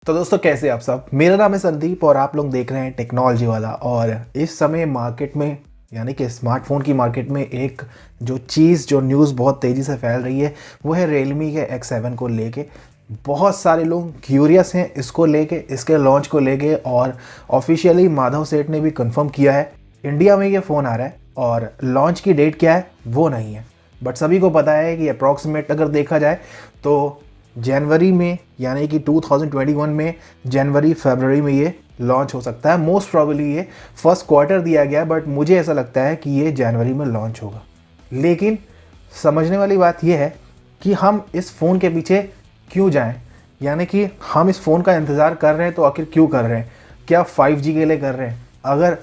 तो दोस्तों कैसे आप सब। मेरा नाम है संदीप और आप लोग देख रहे हैं टेक्नोलॉजी वाला। और इस समय मार्केट में यानी कि स्मार्टफोन की मार्केट में एक जो न्यूज़ बहुत तेज़ी से फैल रही है वो है रियलमी के X7 को लेके। बहुत सारे लोग क्यूरियस हैं इसको लेके, इसके लॉन्च को लेके। और ऑफिशियली माधव सेठ ने भी कंफर्म किया है इंडिया में ये फ़ोन आ रहा है और लॉन्च की डेट क्या है वो नहीं है। बट सभी को पता है कि अप्रॉक्सीमेट अगर देखा जाए तो जनवरी में यानी कि 2021 में जनवरी फरवरी में ये लॉन्च हो सकता है। मोस्ट प्रॉबली ये फर्स्ट क्वार्टर दिया गया है, बट मुझे ऐसा लगता है कि ये जनवरी में लॉन्च होगा। लेकिन समझने वाली बात यह है कि हम इस फ़ोन के पीछे क्यों जाएं, यानी कि हम इस फ़ोन का इंतज़ार कर रहे हैं तो आखिर क्यों कर रहे हैं? क्या 5G के लिए कर रहे हैं? अगर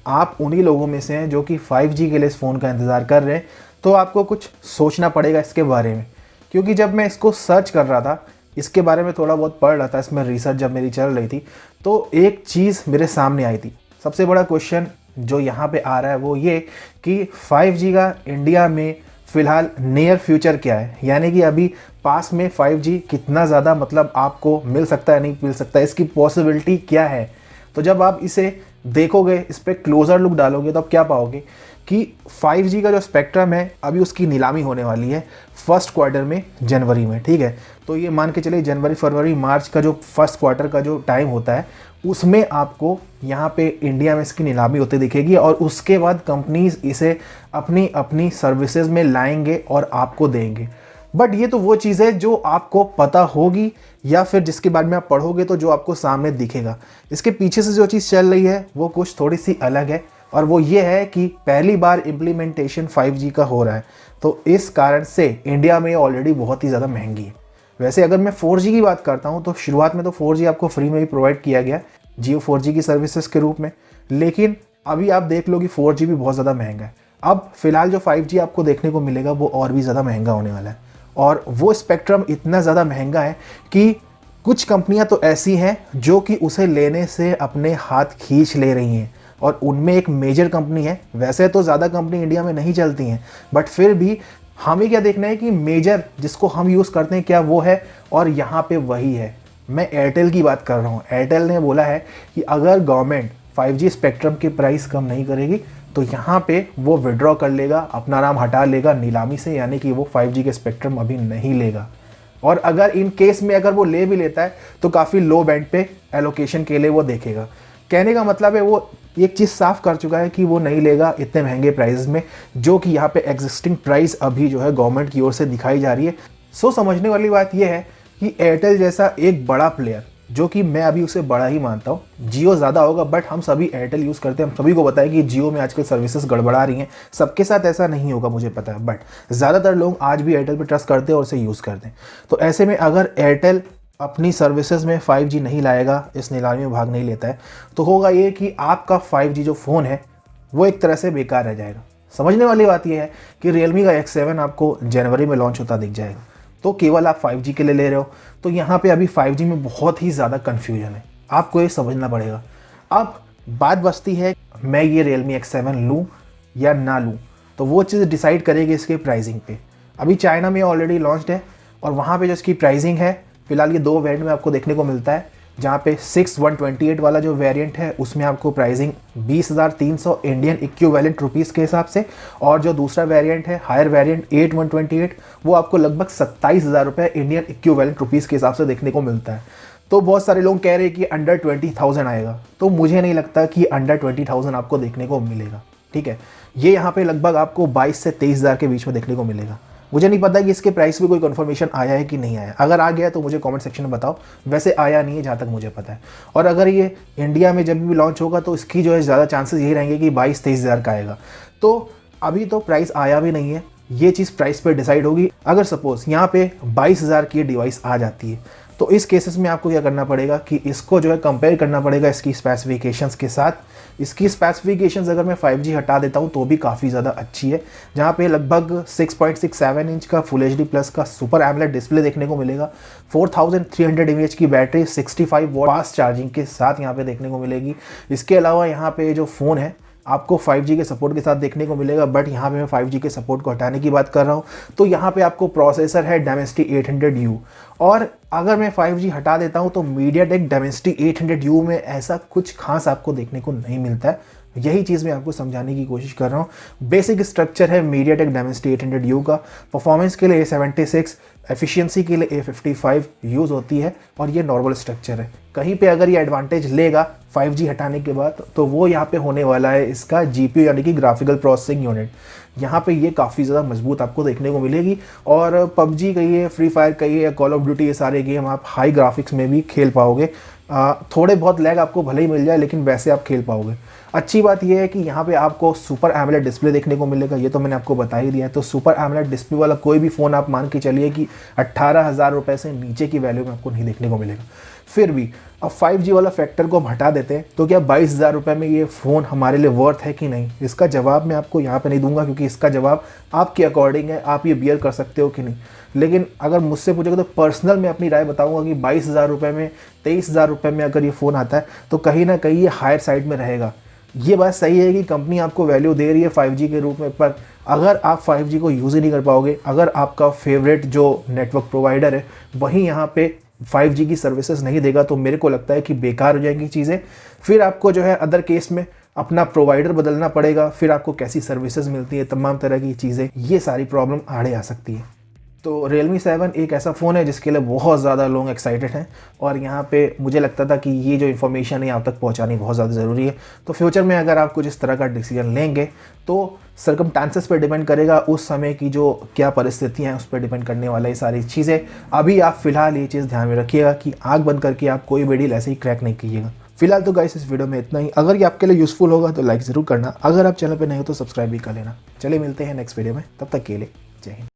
आप उन्हीं लोगों में से हैं जो कि 5G के लिए इस फ़ोन का इंतज़ार कर रहे हैं तो आपको कुछ सोचना पड़ेगा इसके बारे में। क्योंकि जब मैं इसको सर्च कर रहा था, इसके बारे में थोड़ा बहुत पढ़ रहा था, इसमें रिसर्च जब मेरी चल रही थी, तो एक चीज़ मेरे सामने आई थी। सबसे बड़ा क्वेश्चन जो यहाँ पे आ रहा है वो ये कि 5G का इंडिया में फ़िलहाल नियर फ्यूचर क्या है, यानी कि अभी पास में 5G कितना ज़्यादा मतलब आपको मिल सकता है, नहीं मिल सकता है, इसकी पॉसिबिलिटी क्या है। तो जब आप इसे देखोगे, इस पर क्लोज़र लुक डालोगे तो आप क्या पाओगे कि 5G का जो स्पेक्ट्रम है अभी उसकी नीलामी होने वाली है फर्स्ट क्वार्टर में जनवरी में। ठीक है, तो ये मान के चलिए जनवरी फरवरी मार्च का जो फर्स्ट क्वार्टर का जो टाइम होता है उसमें आपको यहाँ पे इंडिया में इसकी नीलामी होती दिखेगी। और उसके बाद कंपनीज इसे अपनी अपनी सर्विसेज में लाएंगे और आपको देंगे। बट ये तो वो चीज़ है जो आपको पता होगी या फिर जिसके बारे में आप पढ़ोगे तो जो आपको सामने दिखेगा। इसके पीछे से जो चीज़ चल रही है वो कुछ थोड़ी सी अलग है, और वो ये है कि पहली बार इम्प्लीमेंटेशन 5G का हो रहा है, तो इस कारण से इंडिया में ऑलरेडी बहुत ही ज़्यादा महंगी है। वैसे अगर मैं 4G की बात करता हूँ तो शुरुआत में तो 4G आपको फ्री में भी प्रोवाइड किया गया जियो 4G की सर्विसेज के रूप में, लेकिन अभी आप देख लो कि 4G भी बहुत ज़्यादा महंगा है। अब फिलहाल जो 5G आपको देखने को मिलेगा वो और भी ज़्यादा महंगा होने वाला है, और वो स्पेक्ट्रम इतना ज़्यादा महंगा है कि कुछ कंपनियां तो ऐसी हैं जो कि उसे लेने से अपने हाथ खींच ले रही हैं। और उनमें एक मेजर कंपनी है, वैसे तो ज़्यादा कंपनी इंडिया में नहीं चलती हैं, बट फिर भी हमें क्या देखना है कि मेजर जिसको हम यूज़ करते हैं क्या वो है, और यहाँ पे वही है। मैं एयरटेल की बात कर रहा हूँ। एयरटेल ने बोला है कि अगर गवर्नमेंट 5G स्पेक्ट्रम की प्राइस कम नहीं करेगी तो यहाँ पे वो विड्रॉ कर लेगा, अपना नाम हटा लेगा नीलामी से, यानी कि वो 5G के स्पेक्ट्रम अभी नहीं लेगा। और अगर इन केस में अगर वो ले भी लेता है तो काफ़ी लो बैंड पे एलोकेशन के लिए वो देखेगा। कहने का मतलब है वो एक चीज़ साफ कर चुका है कि वो नहीं लेगा इतने महंगे प्राइस में, जो कि यहाँ पे एग्जिस्टिंग प्राइस अभी जो है गवर्नमेंट की ओर से दिखाई जा रही है। सो समझने वाली बात यह है कि एयरटेल जैसा एक बड़ा प्लेयर, जो कि मैं अभी उसे बड़ा ही मानता हूँ, जियो ज़्यादा होगा बट हम सभी एयरटेल यूज़ करते हैं, हम सभी को पता है कि जियो में आजकल सर्विसेज गड़बड़ा रही हैं। सबके साथ ऐसा नहीं होगा मुझे पता है, बट ज़्यादातर लोग आज भी एयरटेल पर ट्रस्ट करते हैं और उसे यूज़ करते हैं। तो ऐसे में अगर एयरटेल अपनी सर्विसेज में 5G नहीं लाएगा, इस नीलामी में भाग नहीं लेता है, तो होगा ये कि आपका 5G जो फ़ोन है वो एक तरह से बेकार रह जाएगा। समझने वाली बात यह है कि रियलमी का X7 आपको जनवरी में लॉन्च होता दिख जाएगा, तो केवल आप 5G के लिए ले रहे हो, तो यहाँ पे अभी 5G में बहुत ही ज़्यादा कन्फ्यूजन है, आपको ये समझना पड़ेगा। अब बात बचती है मैं ये रियलमी X7 लूँ या ना लूँ, तो वो चीज़ डिसाइड करेगी इसके प्राइसिंग पे। अभी चाइना में ऑलरेडी लॉन्च्ड है और वहाँ पे जो इसकी प्राइसिंग है फिलहाल ये दो वेरिएंट में आपको देखने को मिलता है, जहाँ पे 6128 वाला जो वेरिएंट है उसमें आपको प्राइसिंग 20,300 इंडियन इक्विवेलेंट रुपीज़ के हिसाब से, और जो दूसरा वेरिएंट है हायर वेरिएंट 8128 वो आपको लगभग 27,000 रुपये इंडियन इक्विवेलेंट रुपीज़ के हिसाब से देखने को मिलता है। तो बहुत सारे लोग कह रहे हैं कि अंडर 20,000 आएगा, तो मुझे नहीं लगता कि अंडर 20,000 आपको देखने को मिलेगा। ठीक है, ये यहाँ पे लगभग आपको 22 से 23,000 के बीच में देखने को मिलेगा। मुझे नहीं पता कि इसके प्राइस पे कोई कंफर्मेशन आया है कि नहीं आया। अगर आ गया तो मुझे कमेंट सेक्शन में बताओ, वैसे आया नहीं है जहाँ तक मुझे पता है। और अगर ये इंडिया में जब भी लॉन्च होगा तो इसकी जो है ज़्यादा चांसेस यही रहेंगे कि 22-23 हज़ार का आएगा। तो अभी तो प्राइस आया भी नहीं है, ये चीज़ प्राइस पे डिसाइड होगी। अगर सपोज़ यहाँ पे 22,000 की डिवाइस आ जाती है तो इस केसेस में आपको क्या करना पड़ेगा कि इसको जो है कंपेयर करना पड़ेगा इसकी स्पेसिफिकेशंस के साथ। इसकी स्पेसिफिकेशंस अगर मैं 5G हटा देता हूँ तो भी काफ़ी ज़्यादा अच्छी है, जहाँ पे लगभग 6.67 इंच का फुल HD प्लस का सुपर एमोलेड डिस्प्ले देखने को मिलेगा, 4300 mAh की बैटरी 65 वॉट फास्ट चार्जिंग के साथ यहाँ पे देखने को मिलेगी। इसके अलावा यहाँ पे जो फ़ोन है आपको 5G के सपोर्ट के साथ देखने को मिलेगा, बट यहाँ पे मैं 5G के सपोर्ट को हटाने की बात कर रहा हूँ। तो यहाँ पे आपको प्रोसेसर है Dimensity 800U और अगर मैं 5G हटा देता हूँ तो MediaTek Dimensity 800U में ऐसा कुछ खास आपको देखने को नहीं मिलता है। यही चीज़ मैं आपको समझाने की कोशिश कर रहा हूँ। बेसिक स्ट्रक्चर है MediaTek Dimensity 800U का। परफॉर्मेंस के लिए A76, एफिशिएंसी के लिए A55 यूज़ होती है और ये नॉर्मल स्ट्रक्चर है। कहीं पे अगर ये एडवांटेज लेगा 5G हटाने के बाद तो वो यहाँ पे होने वाला है इसका GPU यानी कि ग्राफिकल प्रोसेसिंग यूनिट। यहाँ पे ये काफ़ी ज़्यादा मजबूत आपको देखने को मिलेगी और PUBG कहिए, फ्री फायर कहिए या कॉल ऑफ ड्यूटी, ये सारे गेम आप हाई ग्राफिक्स में भी खेल पाओगे। थोड़े बहुत लैग आपको भले ही मिल जाए लेकिन वैसे आप खेल पाओगे। अच्छी बात यह है कि यहाँ पे आपको सुपर एमोलेड डिस्प्ले देखने को मिलेगा, ये तो मैंने आपको बता ही दिया है। तो सुपर एमोलेड डिस्प्ले वाला कोई भी फ़ोन आप मान के चलिए कि 18,000 रुपये से नीचे की वैल्यू में आपको नहीं देखने को मिलेगा। फिर भी अब 5G वाला फैक्टर को हम हटा देते हैं तो क्या 22,000 रुपये में ये फ़ोन हमारे लिए वर्थ है कि नहीं, इसका जवाब मैं आपको यहाँ पे नहीं दूंगा क्योंकि इसका जवाब आपके अकॉर्डिंग है, आप ये बियर कर सकते हो कि नहीं। लेकिन अगर मुझसे पूछेगा तो पर्सनल मैं अपनी राय बताऊंगा कि 22,000 रुपये में, 23,000 रुपये में अगर ये फ़ोन आता है तो कहीं ना कहीं ये हायर साइड में रहेगा। ये बात सही है कि कंपनी आपको वैल्यू दे रही है 5G के रूप में, पर अगर आप 5G को यूज़ ही नहीं कर पाओगे, अगर आपका फेवरेट जो नेटवर्क प्रोवाइडर है वहीं यहाँ पे 5G की सर्विसेज नहीं देगा तो मेरे को लगता है कि बेकार हो जाएंगी चीज़ें। फिर आपको जो है अदर केस में अपना प्रोवाइडर बदलना पड़ेगा, फिर आपको कैसी सर्विसेज मिलती है, तमाम तरह की चीज़ें, ये सारी प्रॉब्लम आड़े आ सकती है। तो Realme 7 एक ऐसा फ़ोन है जिसके लिए बहुत ज़्यादा लोग एक्साइटेड हैं और यहाँ पे मुझे लगता था कि ये जो इन्फॉर्मेशन है आप तक पहुँचानी बहुत ज़्यादा ज़रूरी है। तो फ्यूचर में अगर आप कुछ इस तरह का डिसीजन लेंगे तो सर्कमस्टांसेस पर डिपेंड करेगा, उस समय की जो क्या परिस्थितियाँ हैं उस पर डिपेंड करने वाला ये सारी चीज़ें। अभी आप फ़िलहाल ये चीज़ ध्यान में रखिएगा कि आँख बंद करके आप कोई भी डील ऐसे ही क्रैक नहीं कीजिएगा। फिलहाल तो गाइस इस वीडियो में इतना ही। अगर ये आपके लिए यूज़फुल होगा तो लाइक ज़रूर करना, अगर आप चैनल पर नहीं हो तो सब्सक्राइब भी कर लेना। चलिए मिलते हैं नेक्स्ट वीडियो में, तब तक के लिए जय हिंद।